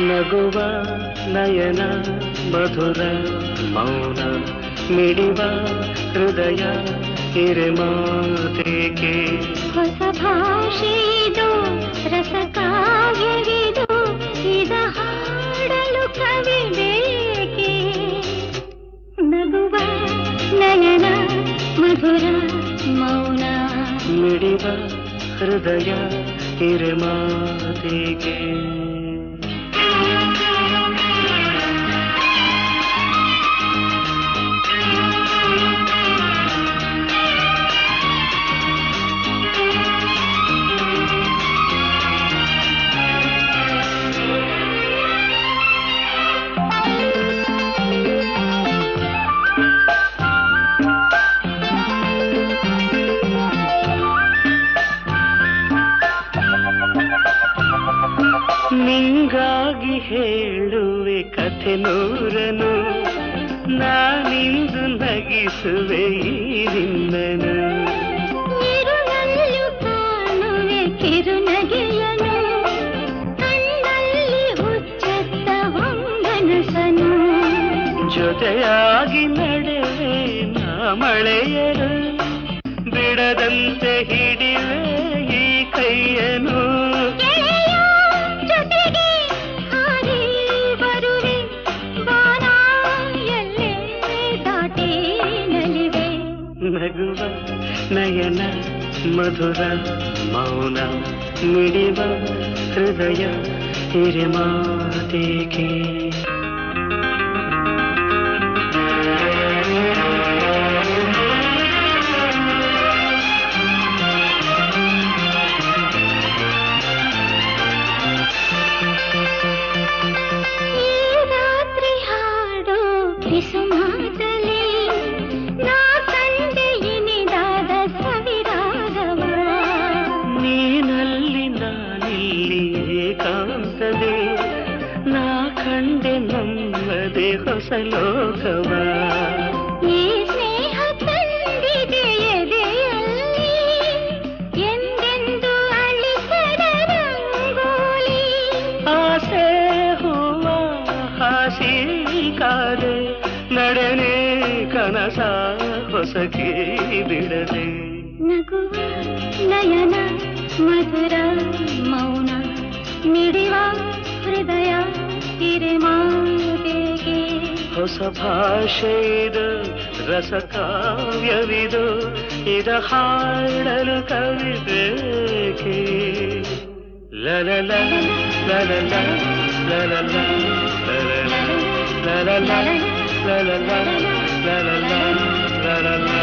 ನಗುವ ನಯನ ಮಧುರ ಮೌನ ಮಿಡಿವ ಹೃದಯ ಹಿರಿಮಾತೆಗೆ ಹೊಸ ಭಾಷೆಯಿದು ರಸಕಾವ್ಯವಿದು ಇದ ಹಾಡಲು ಕವಿ ಬೇಕೆ ನಗುವ ನಯನ ಮಧುರ ಮೌನ ಮಿಡಿವ ಹೃದಯ ಹಿರಿಮಾತೆಗೆ ನಿಂಗಾಗಿ ಹೇಳುವೆ ಕಥೆ ನೂರನು ನಾನಿಂದು ನಗಿಸುವೆ ಈ ನಿನ್ನನು ಇರುಳಲ್ಲೂ ಕಾಣುವೆ ಕಿರುನಗೆಯನು ಕಣ್ಣಲ್ಲಿ ಹುಚ್ಚೆತ್ತ ಹೊಂಗನಸನು ಜೊತೆಯಾಗಿ ನಡೆವೆ ನಾ ಮಳೆಯರು ಬಿಡದಂತೆ ಹಿಡಿವೆ ಈ ಕೈಯನು ನಗುವ ನಯನ ಮಧುರ ಮೌನ ಮಿಡಿವ ಹೃದಯ ಹಿರಿಮಾತೆಗೆ ಈ ರಾತ್ರಿ ಹಾಡು ಕಿಸುಮಾತಲಿ ಏಕಾಂತದೆ ನಾ ಕಂಡೆ ನಮ್ಮದೆ ಹೊಸ ಲೋಕವ ಈ ಸ್ನೇಹ ತಂದಿದೆ ಎದೆಯಲ್ಲಿ ಎಂದೆಂದು ಅಳಿಸದ ರಂಗೋಲಿ ಆಸೆ ಹೂವ ಹಾಸಿ ಕಾದೆ ನಡೆನೆ ಕನಸ ಹೊಸಕಿ ಬಿಡದೆ ನಗುವ ನಯನ ಮಧುರ ಮೌನ ಮಿಡಿವ ಹೃದಯ ಹಿರಿಮಾತೆಗೆ ಹೊಸ ಭಾಷೆಯಿದು ರಸಕಾವ್ಯವಿದು ಇದ ಹಾಡಲು ಕವಿ ಬೇಕೆ ಲಲಲ ಲಲಲ ಲಲಲ ಲಲಲ ಲಲಲ ಲಲಲ ಲಲಲ ಲಲಲ